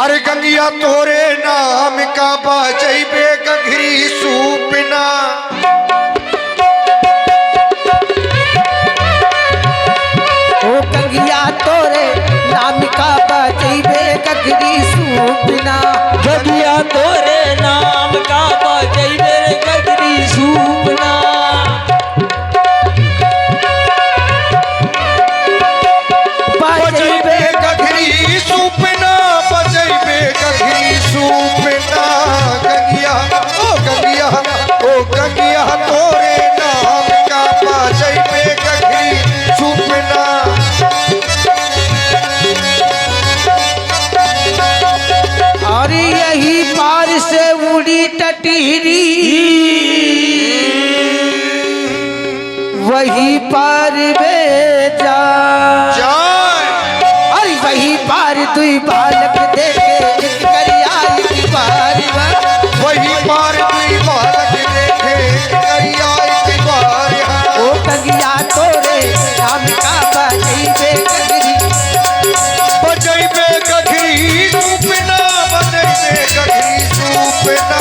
अरे गंगिया तोरे नाम का बजैबे गघरी सूपना। ओ गंगिया तोरे नाम का बजैबे गघरी सूपना। गंगिया तोरे नाम का बजैबे गघरी सूपना। बजैबे गघरी सूपना, बजैबे गघरी सूपना। गंगिया ओ गंगिया ओ गंगिया तोरे नाम का बजैबे गघरी सूपना। और यही पार से उड़ी टटीरी, वही पार बेजा। अरे वही पार दुई बालक देखे करिया की बार। वही पार दुई बालक देखे करिया की बार। ओ गंगिया तोरे नाम का बजैबे गघरी, बजैबे गघरी सूपना, बजैबे गघरी सूपना।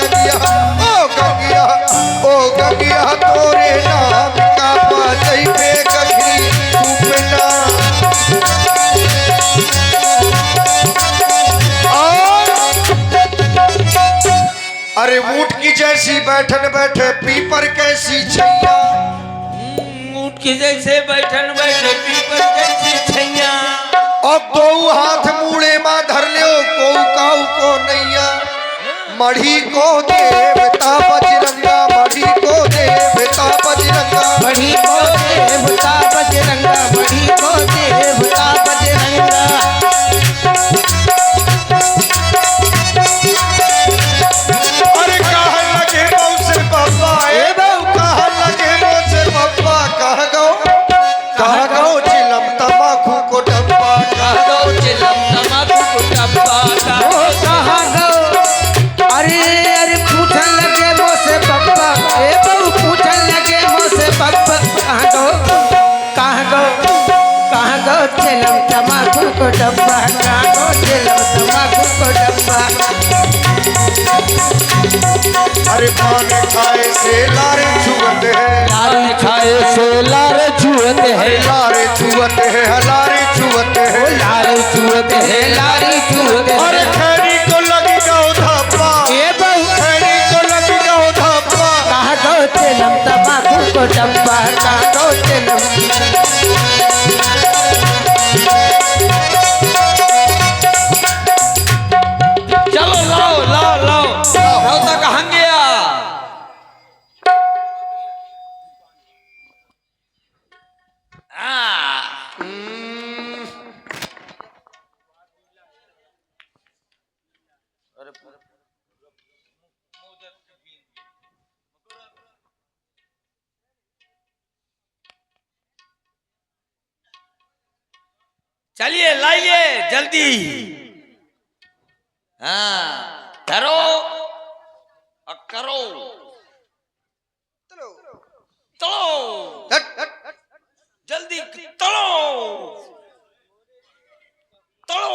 गंगिया ओ गंगिया ओ गंगिया तोरे नाम का बजैबे गघरी सूपना। अरे ऊंट की जैसी बैठन बैठे पीपर कैसी छैया। ऊंट की जैसे बैठन बैठे पीपर जैसी छैया। अब दो हाथ मूड़े मां धर लियो को काऊ को नैया। मढ़ी को देवता बजरंगा, मढ़ी को देवता बजरंगा। मढ़ी को देवता बजरंगा, मढ़ी को देवता बजरंगा। अरे कहाँ लगे मौसे बाबा, ए बहु कहाँ लगे मौसे बाबा। कहाँ गो चिलम तमाकू को डब्बा। कहाँ गो चिलम तमाकू को डब्बा। ओ कहाँ गो, अरे अरे पूछन लगे मोसे पप्पा। ए बहु पूछन लगे मोसे पप्पा। कहाँ गो चिलम तमाकू को डब्बा। कहाँ गो चिलम तमाकू को डब्बा। अरे पान खाए से लारे छुअत है, लारे खाए से लारे छुअत है। लारे छुअत है, लारे छुअत है। लारे छुअत है, लारे छुअत है। अरे खैरी को लगी गौ धब्बा, ए बहु खैरी को लगी गौ धब्बा। कहाँ गो चिलम तमाकू को डब्बा। कहाँ गो चिलम। चलो लाओ लाओ लाओ लाओ तक हंग गया। चलिए लाइए जल्दी। हाँ धरो और करो। चलो जल्दी चलो चलो।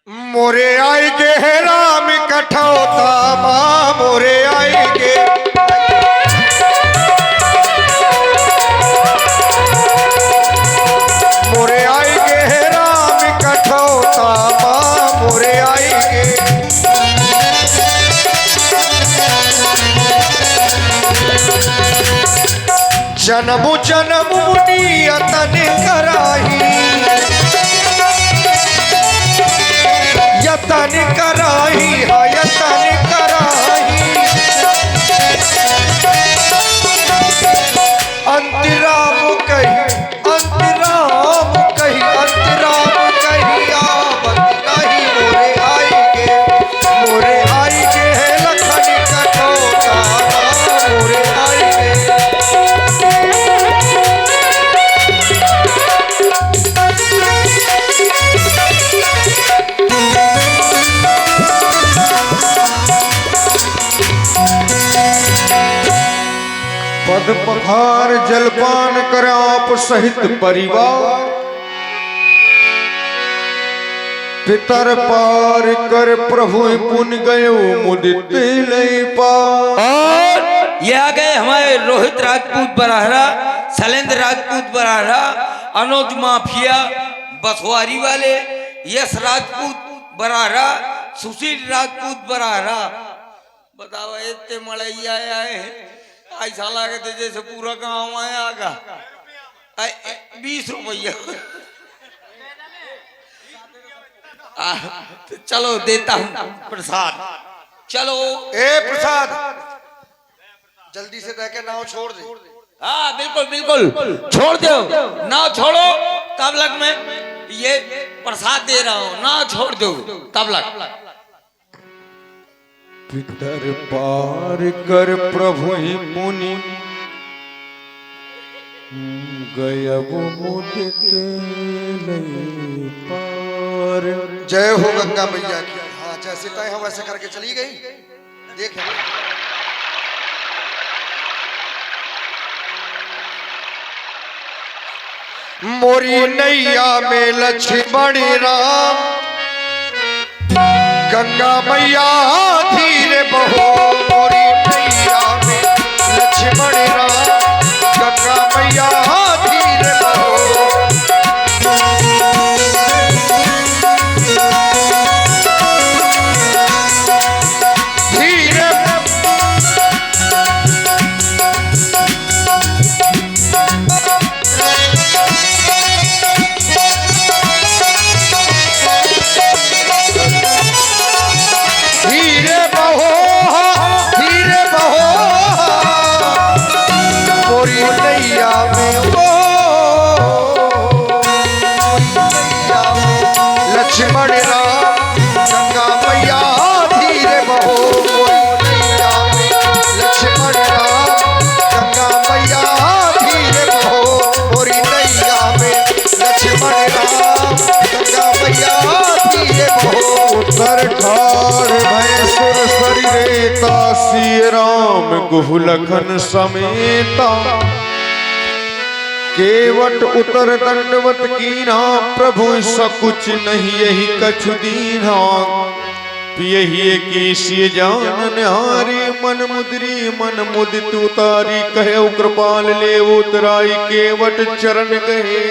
मोरे आएगे है राम कठौता माँ, मोरे आएगे। मोरे आएगे है राम कठौता माँ, मोरे आएगे। जन्म जन्म मुनियतन कराही, यतन कराही हा यतन कराही। अंतराम कही, अंतराम कही, अंतराम कही आवत नहीं। मोरे आएगे, मोरे आएगे है लखन कठौता, मोरे आएगे। पद पखार जलपान कर आप सहित परिवार, पितर पार कर प्रभु पुन गयो मुदित लय पार। और ये आ गए हमारे रोहित राजपूत बराहरा, शैलेंद्र राजपूत बराहरा, अनुज माफिया बसवारी वाले, यश राजपूत बराहरा, सुशील राजपूत बराहरा। बताओ इतने मड़ैया आए ऐसा लगे थे जैसे पूरा गांव आया 20 रुपया। तो चलो देता हूँ प्रसाद। चलो ए प्रसाद जल्दी से दे के नाव छोड़ दे। हाँ बिल्कुल बिल्कुल छोड़ दो, ना छोड़ो तब लग मैं ये प्रसाद दे रहा हूँ, ना छोड़ दो तब लग। पितर पार कर प्रभु मुनि गयब मुदित लय पार। जय हो गंगा मैया की। हाँ जैसे तय हम वैसे करके चली गई। देख मोरी नैया में लक्ष्मण राम, गंगा मैया धीरे बहो। मोरी नैया में लक्ष्मण राम, गंगा मैया धीरे बहो। धीरे धीरे बहो, धीरे बहो। मोरी नैया में ओ नैया में लक्ष्मण राम, गंगा मैया धीरे बहो। मोरी नैया में लक्ष्मण राम, गंगा मैया धीरे बहो। मोरी नैया में लक्ष्मण राम, गंगा मैया धीरे बहो। उत्तर ठाड़ भय सुर सरिता, सिय राम गुहु लखन समेता। केवट उतर दंडवत कीना, प्रभु सकुच नहीं यही कछु दीना। पियहिए की सिय जान निहारी, मन मुद्री मन मुदित उतारी। कहे कृपाल ले उतराई, केवट चरण गए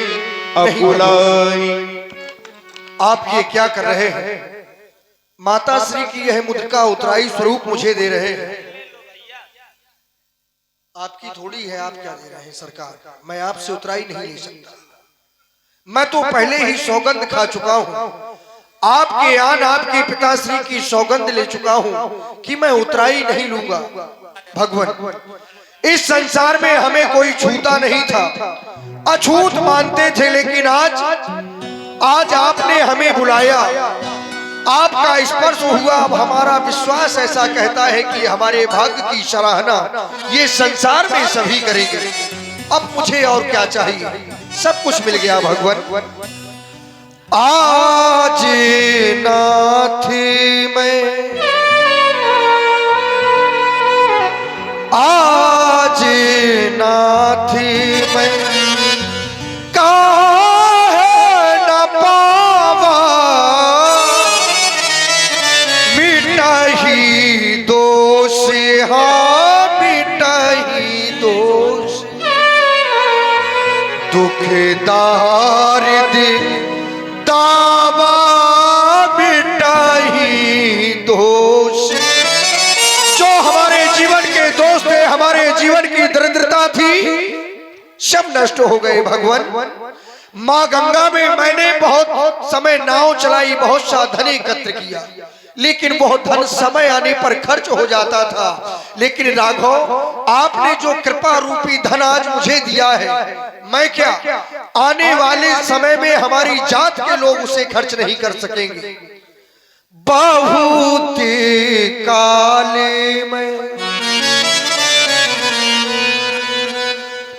अकुलाई। आप ये क्या कर रहे हैं? माता श्री की यह मुद्रिका उतराई स्वरूप मुझे दे रहे हैं। आपकी थोड़ी है, आप क्या दे रहे हैं सरकार? मैं आपसे उतराई नहीं ले सकता। मैं तो पहले ही सौगंध खा चुका हूं। आपके आन आपके पिताश्री की सौगंध ले चुका हूं कि मैं उतराई नहीं लूंगा। भगवान इस संसार में हमें कोई छूता नहीं था, अछूत मानते थे, लेकिन आज आपने हमें बुलाया, आपका स्पर्श हुआ। अब हमारा विश्वास ऐसा कहता है कि हमारे भाग्य की सराहना ये संसार में सभी करेंगे। अब मुझे और क्या चाहिए? सब कुछ मिल गया भगवान। आज नाथ मैं, आज नाथ मैं दुखदार दावा मिटाही दोष। जो हमारे जीवन के दोष थे, हमारे जीवन की दरिद्रता थी, सब नष्ट हो गए भगवान। माँ गंगा में मैंने बहुत समय नाव चलाई, बहुत सा धन एकत्र किया, लेकिन बहुत धन समय आने पर खर्च हो जाता था। लेकिन राघव, आपने जो कृपा रूपी धन आज मुझे दिया है, मैं क्या आने वाले समय में हमारी जात के लोग उसे खर्च नहीं कर सकेंगे। बहुत काले में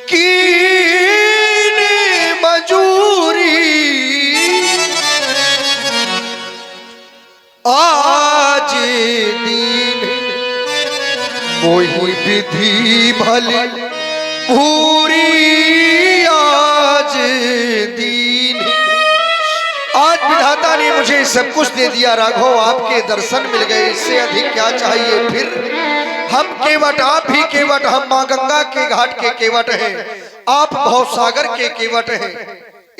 कीने मजूरी, आज दिन मोहि विधि भले भूरी आज दीन। आज विधाता ने मुझे सब कुछ दे दिया राघव, आपके दर्शन मिल गए, इससे अधिक क्या चाहिए फिर। हम केवट, आप ही केवट, हम माँ गंगा के घाट के केवट हैं, आप भवसागर के केवट हैं।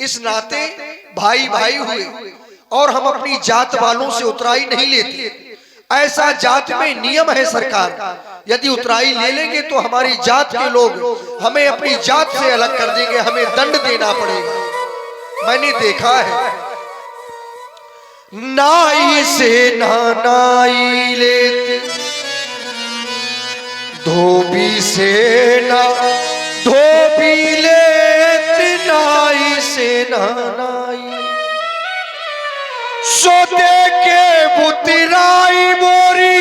इस नाते भाई भाई हुए और हम अपनी जात वालों से उतराई नहीं लेते। ऐसा जात में नियम है सरकार, यदि उतराई ले लेंगे तो हमारी जात के लोग हमें अपनी जात से अलग कर देंगे, हमें दंड देना पड़ेगा। मैंने देखा है नाई से नाई लेते, धोबी से ना धोबी लेते, नाई से नाई। सोते के बुतराई मोरी,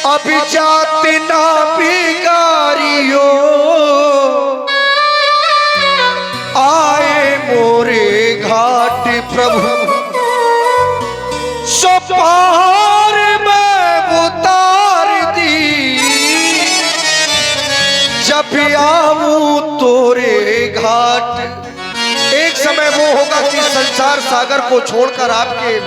अभी जात ना बिगारियो। आए मोरे घाट प्रभु, सो पार में उतार दी। जब आऊं तोरे घाट, एक समय वो होगा कि संसार सागर को छोड़कर आपके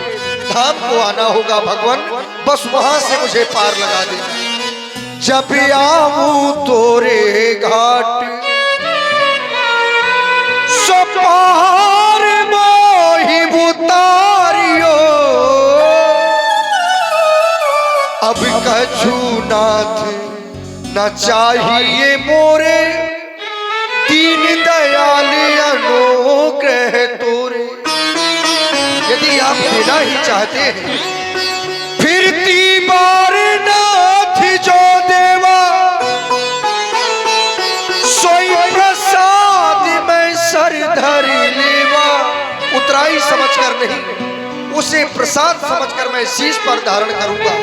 धाम को आना होगा भगवान, बस वहां से मुझे पार लगा देना। जब आऊं तोरे घाट, सो पार मोहि उतारियो। अब कछु नाथ न चाहिए मोरे, दीन दयाल अनुग्रह तोरे। यदि आप देना ही चाहते हैं, फिर तीबार नाथ जो देवा, सोई प्रसाद में सर धर लेवा। उतराई समझकर नहीं, उसे प्रसाद समझकर मैं शीश पर धारण करूंगा।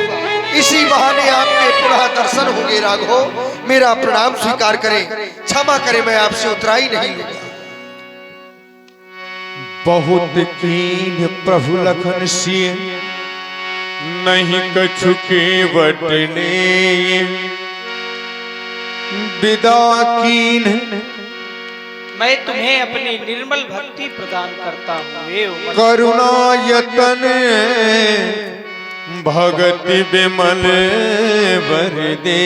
इसी बहाने आपके पुनः दर्शन होंगे राघव, मेरा प्रणाम स्वीकार करें, क्षमा करें, मैं आपसे उतराई नहीं लूंगा। बहुत कीन प्रभु लखन सिय, नहीं कछु केवट ने। विदा कीन मैं तुम्हें अपनी निर्मल भक्ति प्रदान करता हूँ, हे उमर। करुणा यतन भगति विमल वर दे।